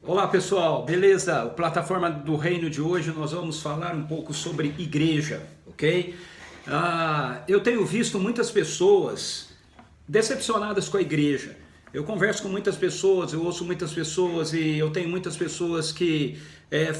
Olá pessoal, beleza? O Plataforma do Reino de hoje nós vamos falar um pouco sobre igreja, ok? Eu tenho visto muitas pessoas decepcionadas com a igreja. Eu converso com muitas pessoas, eu ouço muitas pessoas e eu tenho muitas pessoas que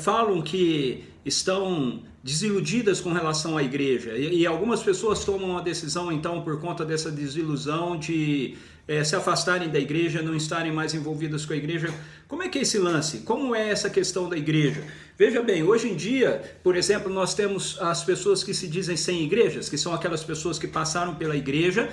falam que estão desiludidas com relação à igreja e algumas pessoas tomam a decisão então por conta dessa desilusão de se afastarem da igreja, não estarem mais envolvidas com a igreja. Como é que é esse lance? Como é essa questão da igreja? Veja bem, hoje em dia, por exemplo, nós temos as pessoas que se dizem sem igrejas, que são aquelas pessoas que passaram pela igreja,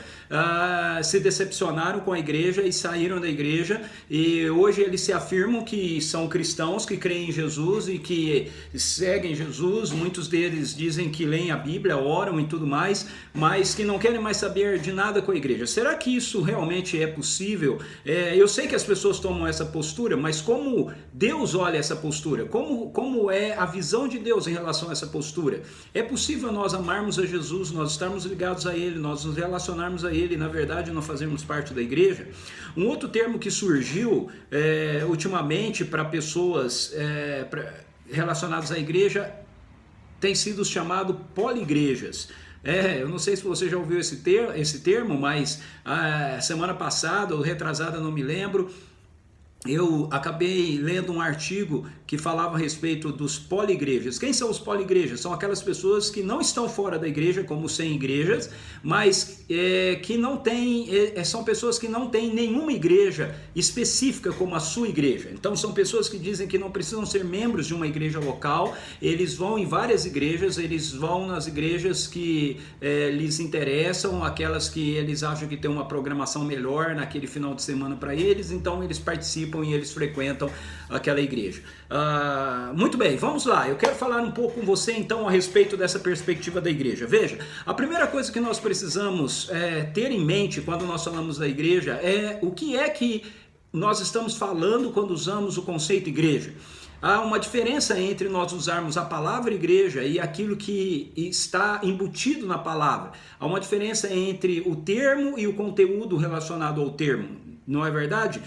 se decepcionaram com a igreja e saíram da igreja, e hoje eles se afirmam que são cristãos, que creem em Jesus e que seguem Jesus. Muitos deles dizem que leem a Bíblia, oram e tudo mais, mas que não querem mais saber de nada com a igreja. Será que isso realmente é possível? Eu sei que as pessoas tomam essa postura, mas como Deus olha essa postura? Como é a visão de Deus em relação a essa postura? É possível nós amarmos a Jesus, nós estarmos ligados a Ele, nós nos relacionarmos a Ele e na verdade não fazermos parte da igreja? Um outro termo que surgiu ultimamente para pessoas relacionadas à igreja tem sido chamado poligrejas. Eu não sei se você já ouviu esse termo, mas semana passada ou retrasada, não me lembro, eu acabei lendo um artigo que falava a respeito dos poligrejas. Quem são os poligrejas? São aquelas pessoas que não estão fora da igreja, como sem igrejas, mas que não têm, são pessoas que não têm nenhuma igreja específica como a sua igreja. Então são pessoas que dizem que não precisam ser membros de uma igreja local, eles vão em várias igrejas, eles vão nas igrejas que lhes interessam, aquelas que eles acham que tem uma programação melhor naquele final de semana para eles, então eles participam e eles frequentam aquela igreja. Muito bem, vamos lá. Eu quero falar um pouco com você então a respeito dessa perspectiva da igreja. Veja, a primeira coisa que nós precisamos ter em mente quando nós falamos da igreja é o que é que nós estamos falando quando usamos o conceito igreja. Há uma diferença entre nós usarmos a palavra igreja e aquilo que está embutido na palavra. Há uma diferença entre o termo e o conteúdo relacionado ao termo. Não é verdade?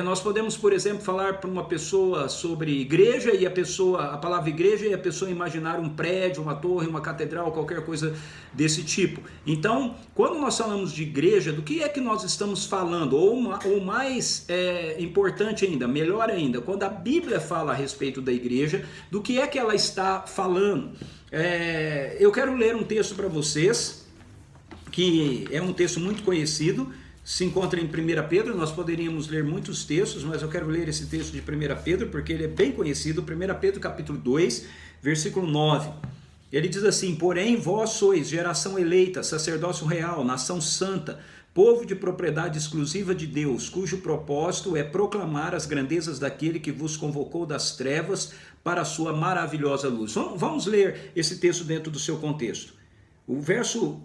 Nós podemos, por exemplo, falar para uma pessoa sobre igreja e a palavra igreja, e a pessoa imaginar um prédio, uma torre, uma catedral, qualquer coisa desse tipo. Então, quando nós falamos de igreja, do que é que nós estamos falando? Ou mais importante ainda, melhor ainda, quando a Bíblia fala a respeito da igreja, do que é que ela está falando? Eu quero ler um texto para vocês, que é um texto muito conhecido, se encontra em 1 Pedro. Nós poderíamos ler muitos textos, mas eu quero ler esse texto de 1 Pedro, porque ele é bem conhecido. 1 Pedro capítulo 2, versículo 9. Ele diz assim: porém vós sois geração eleita, sacerdócio real, nação santa, povo de propriedade exclusiva de Deus, cujo propósito é proclamar as grandezas daquele que vos convocou das trevas para a sua maravilhosa luz. Vamos ler esse texto dentro do seu contexto. O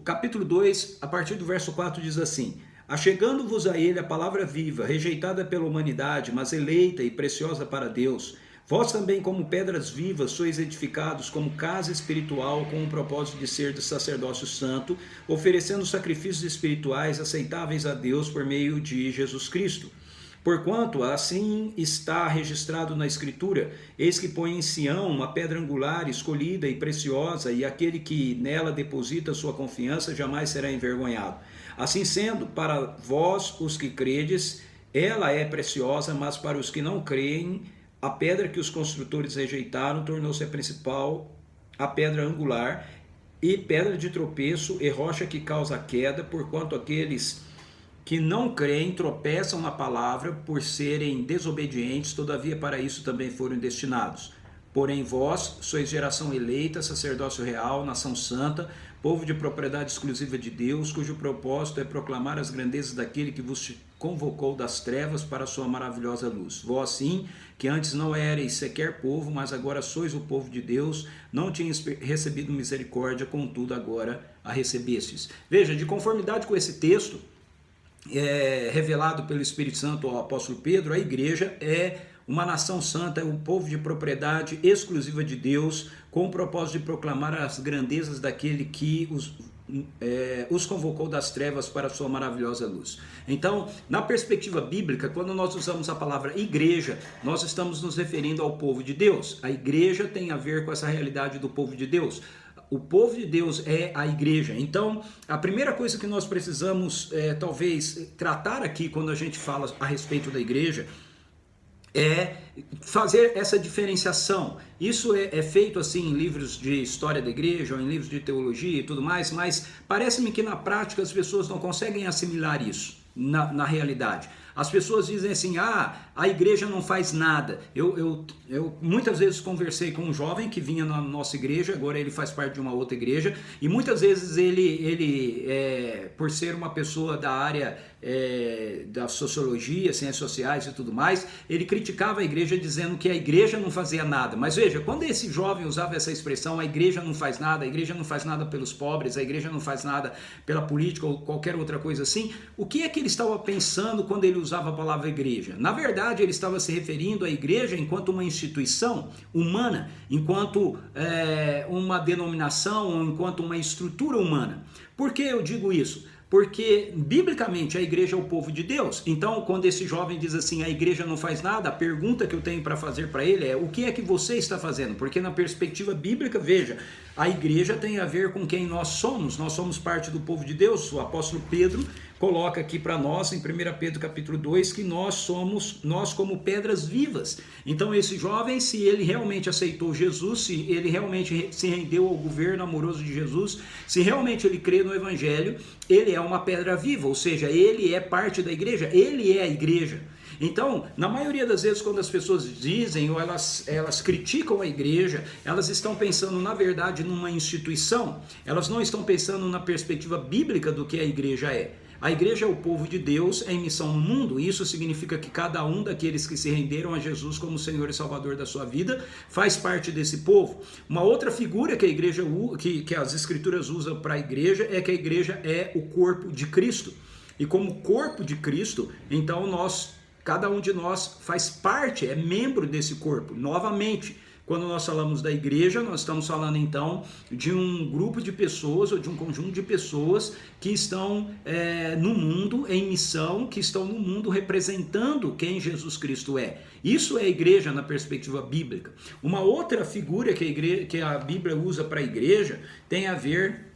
capítulo 2, a partir do verso 4 diz assim: achegando-vos a ele a palavra viva, rejeitada pela humanidade, mas eleita e preciosa para Deus, vós também como pedras vivas sois edificados como casa espiritual, com o propósito de ser de sacerdócio santo, oferecendo sacrifícios espirituais aceitáveis a Deus por meio de Jesus Cristo. Porquanto assim está registrado na Escritura: eis que põe em Sião uma pedra angular, escolhida e preciosa, e aquele que nela deposita sua confiança jamais será envergonhado. Assim sendo, para vós os que credes, ela é preciosa, mas para os que não creem, a pedra que os construtores rejeitaram tornou-se a principal, a pedra angular, e pedra de tropeço e rocha que causa queda, porquanto aqueles que não creem tropeçam na palavra por serem desobedientes, todavia para isso também foram destinados. Porém vós sois geração eleita, sacerdócio real, nação santa, povo de propriedade exclusiva de Deus, cujo propósito é proclamar as grandezas daquele que vos convocou das trevas para a sua maravilhosa luz. Vós sim, que antes não éreis sequer povo, mas agora sois o povo de Deus, não tinhas recebido misericórdia, contudo agora a recebestes. Veja, de conformidade com esse texto, revelado pelo Espírito Santo ao apóstolo Pedro, a igreja é uma nação santa, é um povo de propriedade exclusiva de Deus, com o propósito de proclamar as grandezas daquele que os convocou das trevas para a sua maravilhosa luz. Então, na perspectiva bíblica, quando nós usamos a palavra igreja, nós estamos nos referindo ao povo de Deus. A igreja tem a ver com essa realidade do povo de Deus. O povo de Deus é a igreja. Então, a primeira coisa que nós precisamos, talvez, tratar aqui quando a gente fala a respeito da igreja é fazer essa diferenciação. Isso é feito assim em livros de história da igreja ou em livros de teologia e tudo mais, mas parece-me que na prática as pessoas não conseguem assimilar isso na realidade. As pessoas dizem assim, a igreja não faz nada. Eu muitas vezes conversei com um jovem que vinha na nossa igreja, agora ele faz parte de uma outra igreja, e muitas vezes ele por ser uma pessoa da área da sociologia, ciências sociais e tudo mais, ele criticava a igreja dizendo que a igreja não fazia nada. Mas veja, quando esse jovem usava essa expressão, a igreja não faz nada, a igreja não faz nada pelos pobres, a igreja não faz nada pela política ou qualquer outra coisa assim, o que é que ele estava pensando quando ele usava a palavra igreja? Na verdade, ele estava se referindo à igreja enquanto uma instituição humana, enquanto uma denominação, enquanto uma estrutura humana. Por que eu digo isso? Porque, biblicamente, a igreja é o povo de Deus. Então, quando esse jovem diz assim, a igreja não faz nada, a pergunta que eu tenho para fazer para ele é, o que é que você está fazendo? Porque na perspectiva bíblica, veja, a igreja tem a ver com quem nós somos parte do povo de Deus. O apóstolo Pedro coloca aqui para nós, em 1 Pedro capítulo 2, que nós como pedras vivas. Então esse jovem, se ele realmente aceitou Jesus, se ele realmente se rendeu ao governo amoroso de Jesus, se realmente ele crê no evangelho, ele é uma pedra viva, ou seja, ele é parte da igreja, ele é a igreja. Então, na maioria das vezes, quando as pessoas dizem ou elas criticam a igreja, elas estão pensando, na verdade, numa instituição, elas não estão pensando na perspectiva bíblica do que a igreja é. A igreja é o povo de Deus em missão no mundo, e isso significa que cada um daqueles que se renderam a Jesus como Senhor e Salvador da sua vida faz parte desse povo. Uma outra figura que a igreja, que as escrituras usam para a igreja é que a igreja é o corpo de Cristo. E como corpo de Cristo, então cada um de nós faz parte, é membro desse corpo. Novamente, quando nós falamos da igreja, nós estamos falando então de um grupo de pessoas ou de um conjunto de pessoas que estão no mundo em missão, que estão no mundo representando quem Jesus Cristo é. Isso é a igreja na perspectiva bíblica. Uma outra figura que a Bíblia usa para a igreja tem a ver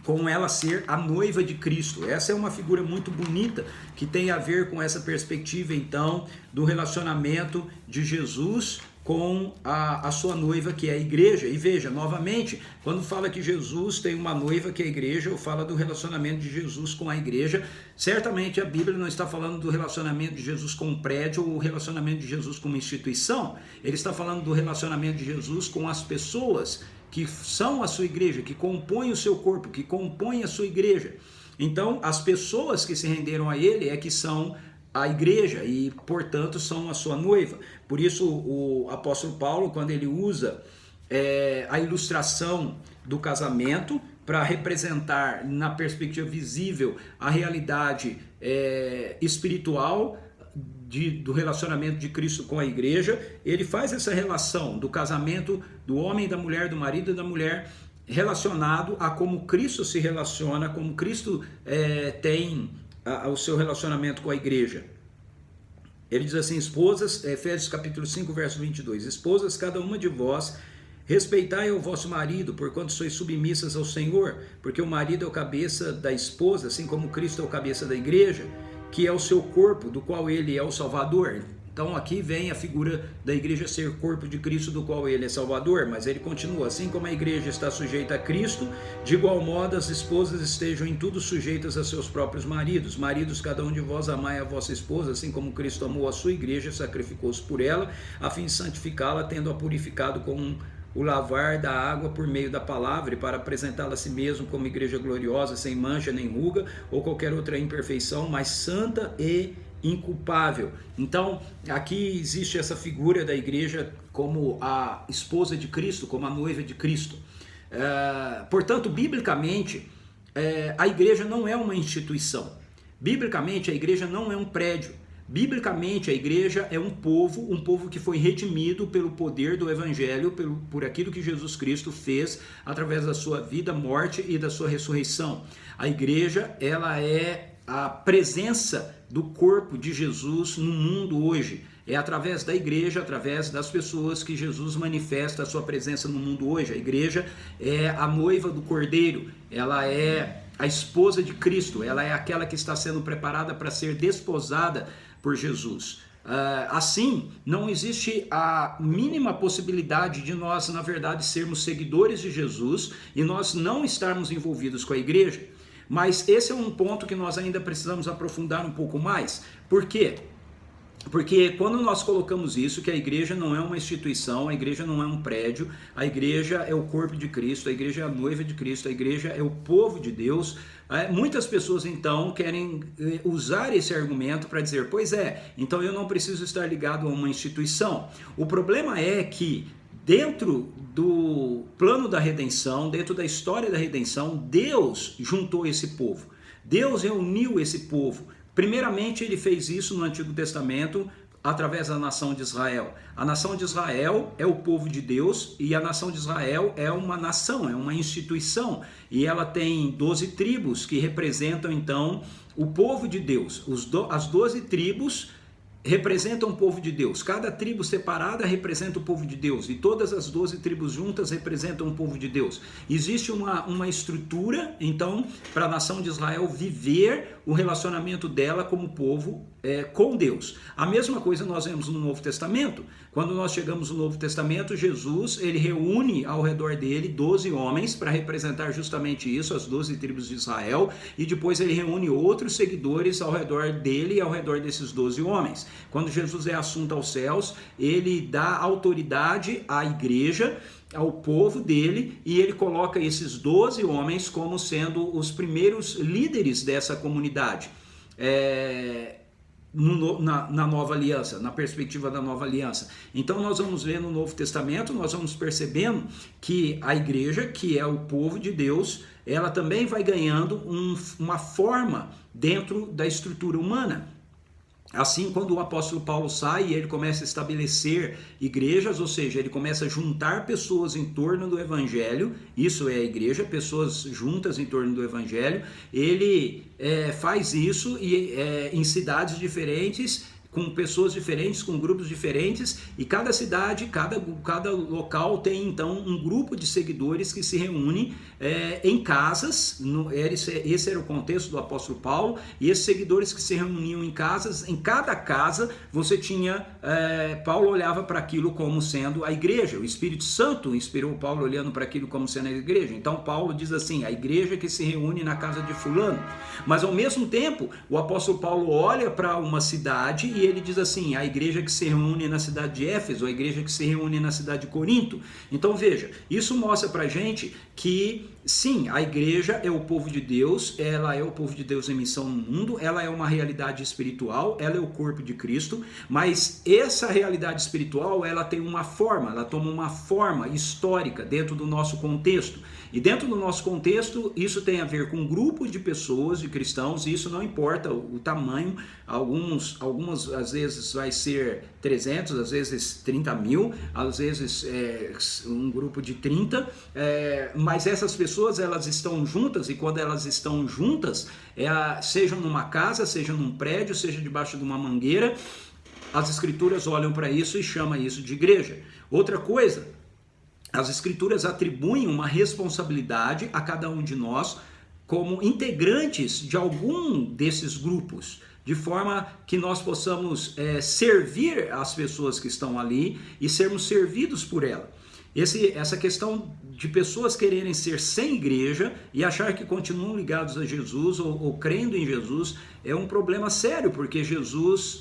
com ela ser a noiva de Cristo. Essa é uma figura muito bonita que tem a ver com essa perspectiva então do relacionamento de Jesus com a sua noiva, que é a igreja. E veja, novamente, quando fala que Jesus tem uma noiva que é a igreja, ou fala do relacionamento de Jesus com a igreja, certamente a Bíblia não está falando do relacionamento de Jesus com um prédio ou o relacionamento de Jesus com uma instituição. Ele está falando do relacionamento de Jesus com as pessoas que são a sua igreja, que compõem o seu corpo, que compõem a sua igreja. Então, as pessoas que se renderam a ele é que são a igreja e, portanto, são a sua noiva. Por isso, o apóstolo Paulo, quando ele usa a ilustração do casamento para representar, na perspectiva visível, a realidade espiritual do relacionamento de Cristo com a igreja, ele faz essa relação do casamento do homem e da mulher, do marido e da mulher, relacionado a como Cristo se relaciona, como Cristo tem o seu relacionamento com a igreja. Ele diz assim, esposas, Efésios capítulo 5, verso 22, esposas, cada uma de vós, respeitai o vosso marido, porquanto sois submissas ao Senhor, porque o marido é o cabeça da esposa, assim como Cristo é o cabeça da igreja, que é o seu corpo, do qual ele é o Salvador. Então aqui vem a figura da igreja ser corpo de Cristo, do qual ele é Salvador, mas ele continua, assim como a igreja está sujeita a Cristo, de igual modo as esposas estejam em tudo sujeitas a seus próprios maridos. Maridos, cada um de vós amai a vossa esposa, assim como Cristo amou a sua igreja, sacrificou-se por ela, a fim de santificá-la, tendo-a purificado com o lavar da água por meio da palavra, e para apresentá-la a si mesmo como igreja gloriosa, sem mancha nem ruga, ou qualquer outra imperfeição, mas santa e inculpável. Então, aqui existe essa figura da igreja como a esposa de Cristo, como a noiva de Cristo. Portanto, biblicamente, a igreja não é uma instituição. Biblicamente, a igreja não é um prédio. Biblicamente, a igreja é um povo que foi redimido pelo poder do evangelho, por aquilo que Jesus Cristo fez através da sua vida, morte e da sua ressurreição. A igreja, ela é a presença do corpo de Jesus no mundo hoje. É através da igreja, através das pessoas que Jesus manifesta a sua presença no mundo hoje. A igreja é a noiva do Cordeiro, ela é a esposa de Cristo, ela é aquela que está sendo preparada para ser desposada por Jesus. Assim, não existe a mínima possibilidade de nós, na verdade, sermos seguidores de Jesus e nós não estarmos envolvidos com a igreja. Mas esse é um ponto que nós ainda precisamos aprofundar um pouco mais. Por quê? Porque quando nós colocamos isso, que a igreja não é uma instituição, a igreja não é um prédio, a igreja é o corpo de Cristo, a igreja é a noiva de Cristo, a igreja é o povo de Deus, muitas pessoas então querem usar esse argumento para dizer, pois é, então eu não preciso estar ligado a uma instituição. O problema é que dentro do plano da redenção, dentro da história da redenção, Deus juntou esse povo, Deus reuniu esse povo. Primeiramente, ele fez isso no Antigo Testamento através da nação de Israel. A nação de Israel é o povo de Deus e a nação de Israel é uma nação, é uma instituição. E ela tem 12 tribos que representam, então, o povo de Deus. As 12 tribos representam o povo de Deus. Cada tribo separada representa o povo de Deus. E todas as 12 tribos juntas representam o povo de Deus. Existe uma estrutura, então, para a nação de Israel viver o relacionamento dela como povo com Deus. A mesma coisa nós vemos no Novo Testamento. Quando nós chegamos no Novo Testamento, Jesus, ele reúne ao redor dele 12 homens para representar justamente isso, as 12 tribos de Israel, e depois ele reúne outros seguidores ao redor dele e ao redor desses 12 homens. Quando Jesus é assunto aos céus, ele dá autoridade à igreja, ao povo dele, e ele coloca esses 12 homens como sendo os primeiros líderes dessa comunidade. Na nova aliança, na perspectiva da nova aliança. Então nós vamos ver no Novo Testamento, nós vamos percebendo que a igreja, que é o povo de Deus, ela também vai ganhando uma forma dentro da estrutura humana. Assim, quando o apóstolo Paulo sai e ele começa a estabelecer igrejas, ou seja, ele começa a juntar pessoas em torno do evangelho, isso é a igreja, pessoas juntas em torno do evangelho, ele faz isso em cidades diferentes, com pessoas diferentes, com grupos diferentes, e cada cidade, cada local tem então um grupo de seguidores que se reúnem em casas. Esse era o contexto do apóstolo Paulo, e esses seguidores que se reuniam em casas, em cada casa você tinha, Paulo olhava para aquilo como sendo a igreja, o Espírito Santo inspirou Paulo olhando para aquilo como sendo a igreja. Então Paulo diz assim, a igreja que se reúne na casa de fulano, mas ao mesmo tempo o apóstolo Paulo olha para uma cidade e ele diz assim, a igreja que se reúne na cidade de Éfeso, a igreja que se reúne na cidade de Corinto. Então veja, isso mostra pra gente que sim, a igreja é o povo de Deus, ela é o povo de Deus em missão no mundo, ela é uma realidade espiritual, ela é o corpo de Cristo, mas essa realidade espiritual, ela tem uma forma, ela toma uma forma histórica dentro do nosso contexto. E dentro do nosso contexto, isso tem a ver com um grupo de pessoas, de cristãos, e isso não importa o tamanho, algumas às vezes vai ser 300, às vezes 30 mil, às vezes um grupo de 30, mas essas pessoas, elas estão juntas, e quando elas estão juntas, seja numa casa, seja num prédio, seja debaixo de uma mangueira, as escrituras olham para isso e chamam isso de igreja. Outra coisa, as escrituras atribuem uma responsabilidade a cada um de nós como integrantes de algum desses grupos, de forma que nós possamos servir as pessoas que estão ali e sermos servidos por ela. Essa questão de pessoas quererem ser sem igreja e achar que continuam ligados a Jesus ou crendo em Jesus é um problema sério, porque Jesus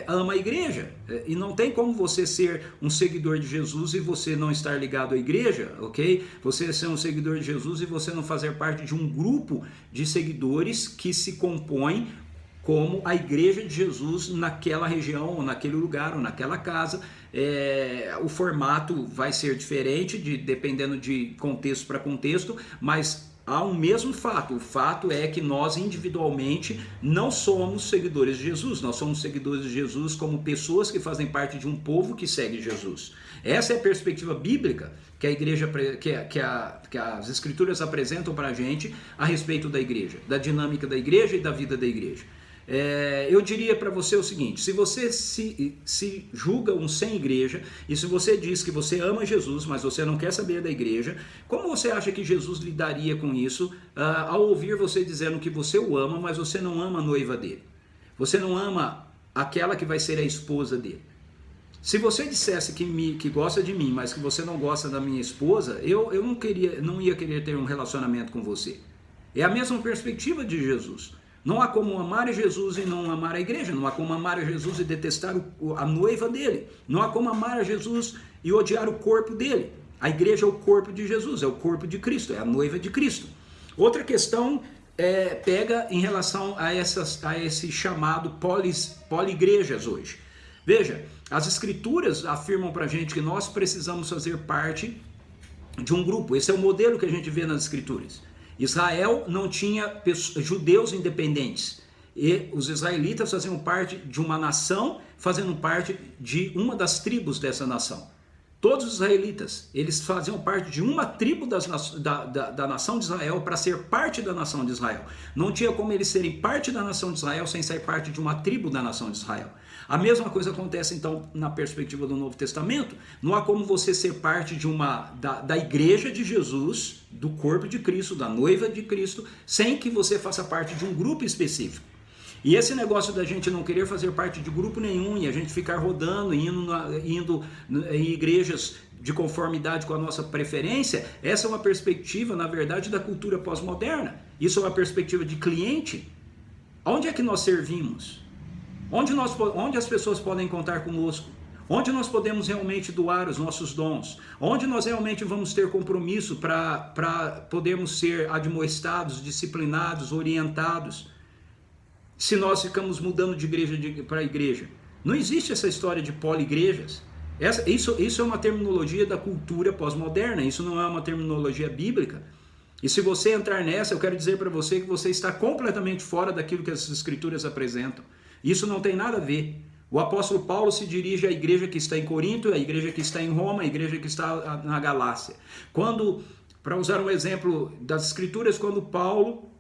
ama a igreja, e não tem como você ser um seguidor de Jesus e você não estar ligado à igreja, ok? Você ser um seguidor de Jesus e você não fazer parte de um grupo de seguidores que se compõe como a igreja de Jesus naquela região, ou naquele lugar, ou naquela casa. O formato vai ser diferente, dependendo de contexto para contexto, mas há um mesmo fato. O fato é que nós individualmente não somos seguidores de Jesus. Nós somos seguidores de Jesus como pessoas que fazem parte de um povo que segue Jesus. Essa é a perspectiva bíblica que a igreja, que as escrituras apresentam para a gente a respeito da igreja, da dinâmica da igreja e da vida da igreja. Eu diria para você o seguinte: se você se julga um sem igreja, e se você diz que você ama Jesus, mas você não quer saber da igreja, como você acha que Jesus lidaria com isso ao ouvir você dizendo que você o ama, mas você não ama a noiva dele? Você não ama aquela que vai ser a esposa dele? Se você dissesse que gosta de mim, mas que você não gosta da minha esposa, eu não ia querer ter um relacionamento com você. É a mesma perspectiva de Jesus. Não há como amar a Jesus e não amar a igreja. Não há como amar a Jesus e detestar a noiva dele. Não há como amar a Jesus e odiar o corpo dele. A igreja é o corpo de Jesus, é o corpo de Cristo, é a noiva de Cristo. Outra questão pega em relação a esse chamado poligrejas hoje. Veja, as escrituras afirmam para a gente que nós precisamos fazer parte de um grupo. Esse é o modelo que a gente vê nas escrituras. Israel não tinha judeus independentes, e os israelitas faziam parte de uma nação, fazendo parte de uma das tribos dessa nação. Todos os israelitas, eles faziam parte de uma tribo da nação de Israel para ser parte da nação de Israel. Não tinha como eles serem parte da nação de Israel sem ser parte de uma tribo da nação de Israel. A mesma coisa acontece então na perspectiva do Novo Testamento. Não há como você ser parte de da igreja de Jesus, do corpo de Cristo, da noiva de Cristo, sem que você faça parte de um grupo específico. E esse negócio da gente não querer fazer parte de grupo nenhum e a gente ficar rodando, indo em igrejas de conformidade com a nossa preferência, essa é uma perspectiva, na verdade, da cultura pós-moderna. Isso é uma perspectiva de cliente. Onde é que nós servimos? Onde as pessoas podem contar conosco? Onde nós podemos realmente doar os nossos dons? Onde nós realmente vamos ter compromisso para podermos ser admoestados, disciplinados, orientados? Se nós ficamos mudando de igreja para igreja. Não existe essa história de poligrejas. Isso é uma terminologia da cultura pós-moderna, isso não é uma terminologia bíblica. E se você entrar nessa, eu quero dizer para você que você está completamente fora daquilo que as escrituras apresentam. Isso não tem nada a ver. O apóstolo Paulo se dirige à igreja que está em Corinto, à igreja que está em Roma, à igreja que está na Galácia. Para usar um exemplo das escrituras, quando Paulo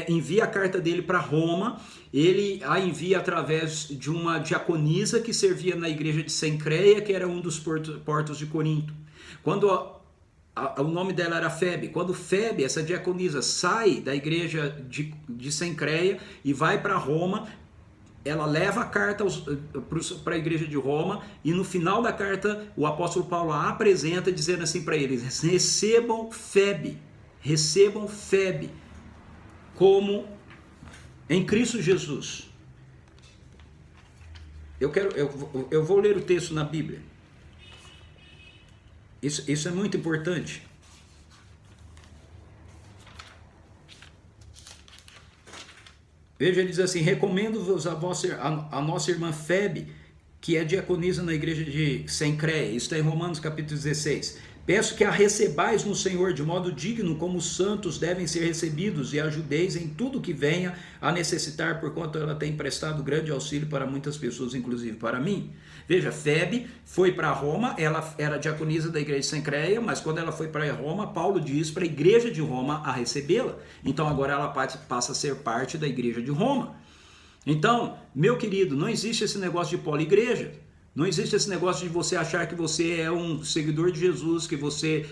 envia a carta dele para Roma, ele a envia através de uma diaconisa que servia na igreja de Cencreia, que era um dos portos de Corinto. Quando o nome dela era Febe. Quando Febe, essa diaconisa, sai da igreja de Cencreia e vai para Roma, ela leva a carta para a igreja de Roma, e no final da carta o apóstolo Paulo a apresenta dizendo assim para eles: recebam Febe como em Cristo Jesus. Eu vou ler o texto na Bíblia. Isso é muito importante. Veja, ele diz assim: recomendo-vos a nossa irmã Febe, que é diaconisa na igreja de Cencreia. Isso está em Romanos capítulo 16. Peço que a recebais no Senhor de modo digno, como os santos devem ser recebidos, e ajudeis em tudo que venha a necessitar, porquanto ela tem prestado grande auxílio para muitas pessoas, inclusive para mim. Veja, Febe foi para Roma, ela era diaconisa da igreja de Cencreia, mas quando ela foi para Roma, Paulo diz para a igreja de Roma a recebê-la. Então agora ela passa a ser parte da igreja de Roma. Então, meu querido, não existe esse negócio de poligreja. Não existe esse negócio de você achar que você é um seguidor de Jesus, que você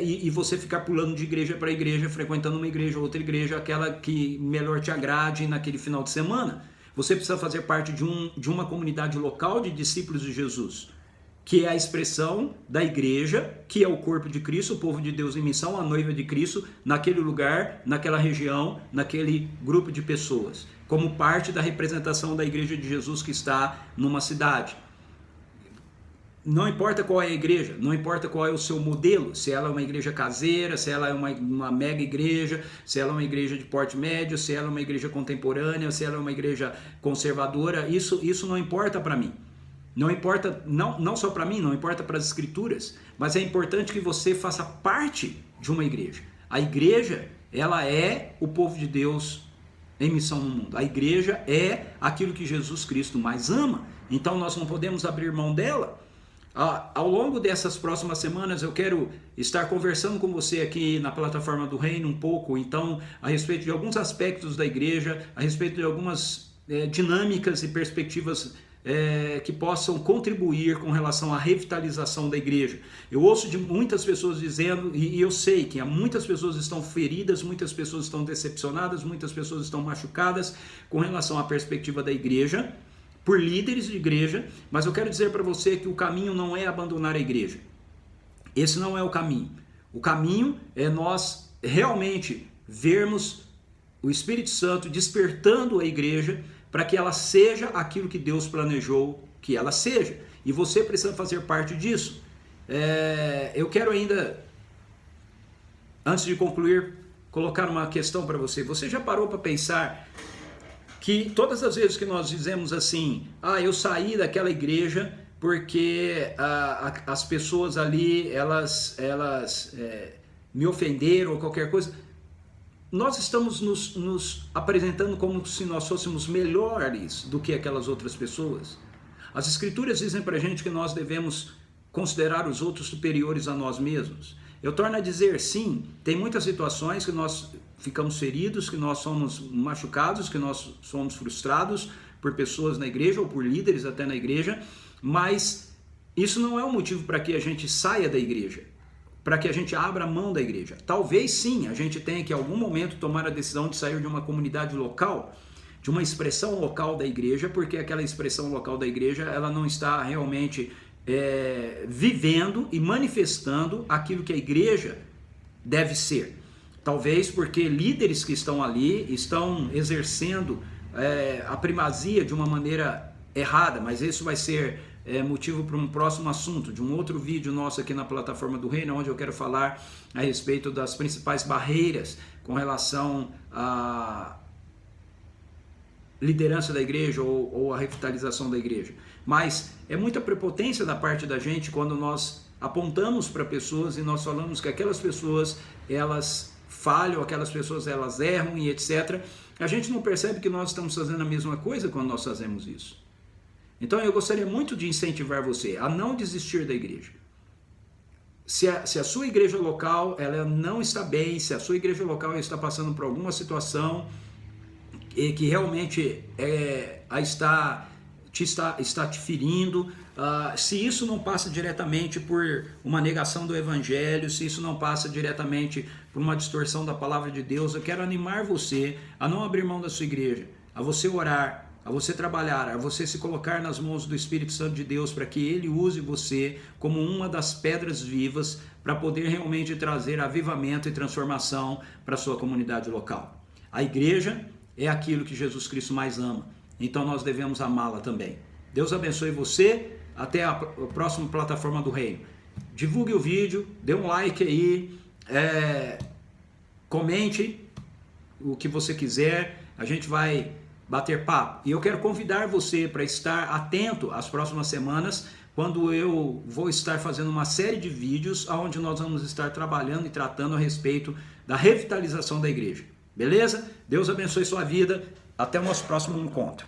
e você ficar pulando de igreja para igreja, frequentando uma igreja ou outra igreja, aquela que melhor te agrade naquele final de semana. Você precisa fazer parte de uma comunidade local de discípulos de Jesus, que é a expressão da igreja, que é o corpo de Cristo, o povo de Deus em missão, a noiva de Cristo, naquele lugar, naquela região, naquele grupo de pessoas, como parte da representação da igreja de Jesus que está numa cidade. Não importa qual é a igreja, não importa qual é o seu modelo, se ela é uma igreja caseira, se ela é uma mega igreja, se ela é uma igreja de porte médio, se ela é uma igreja contemporânea, se ela é uma igreja conservadora, isso não importa para mim. Não importa, não só para mim, não importa para as escrituras, mas é importante que você faça parte de uma igreja. A igreja, ela é o povo de Deus em missão no mundo. A igreja é aquilo que Jesus Cristo mais ama. Então nós não podemos abrir mão dela. Ao longo dessas próximas semanas eu quero estar conversando com você aqui na plataforma do Reino um pouco, então, a respeito de alguns aspectos da igreja, a respeito de algumas dinâmicas e perspectivas que possam contribuir com relação à revitalização da igreja. Eu ouço de muitas pessoas dizendo, e eu sei que muitas pessoas estão feridas, muitas pessoas estão decepcionadas, muitas pessoas estão machucadas com relação à perspectiva da igreja, por líderes de igreja, mas eu quero dizer para você que o caminho não é abandonar a igreja. Esse não é o caminho. O caminho é nós realmente vermos o Espírito Santo despertando a igreja para que ela seja aquilo que Deus planejou que ela seja. E você precisa fazer parte disso. Eu quero ainda, antes de concluir, colocar uma questão para você. Você já parou para pensar que todas as vezes que nós dizemos assim, eu saí daquela igreja porque as pessoas ali, elas me ofenderam ou qualquer coisa, nós estamos nos apresentando como se nós fôssemos melhores do que aquelas outras pessoas. As escrituras dizem para a gente que nós devemos considerar os outros superiores a nós mesmos. Eu torno a dizer, sim, tem muitas situações que nós ficamos feridos, que nós somos machucados, que nós somos frustrados por pessoas na igreja ou por líderes até na igreja, mas isso não é um motivo para que a gente saia da igreja, para que a gente abra mão da igreja. Talvez sim, a gente tenha que em algum momento tomar a decisão de sair de uma comunidade local, de uma expressão local da igreja, porque aquela expressão local da igreja, ela não está realmente vivendo e manifestando aquilo que a igreja deve ser. Talvez porque líderes que estão ali estão exercendo a primazia de uma maneira errada, mas isso vai ser motivo para um próximo assunto, de um outro vídeo nosso aqui na plataforma do Reino, onde eu quero falar a respeito das principais barreiras com relação à liderança da igreja ou a revitalização da igreja. Mas é muita prepotência da parte da gente quando nós apontamos para pessoas e nós falamos que aquelas pessoas, elas falham, aquelas pessoas, elas erram e etc. A gente não percebe que nós estamos fazendo a mesma coisa quando nós fazemos isso. Então eu gostaria muito de incentivar você a não desistir da igreja. Se a sua igreja local ela não está bem, se a sua igreja local está passando por alguma situação e que realmente está te ferindo, se isso não passa diretamente por uma negação do evangelho, se isso não passa diretamente por uma distorção da palavra de Deus, eu quero animar você a não abrir mão da sua igreja, a você orar, a você trabalhar, a você se colocar nas mãos do Espírito Santo de Deus para que Ele use você como uma das pedras vivas para poder realmente trazer avivamento e transformação para a sua comunidade local. A igreja é aquilo que Jesus Cristo mais ama, então nós devemos amá-la também. Deus abençoe você, até a próxima plataforma do Reino. Divulgue o vídeo, dê um like aí, comente o que você quiser, a gente vai bater papo. E eu quero convidar você para estar atento às próximas semanas, quando eu vou estar fazendo uma série de vídeos onde nós vamos estar trabalhando e tratando a respeito da revitalização da igreja. Beleza? Deus abençoe sua vida. Até o nosso próximo encontro.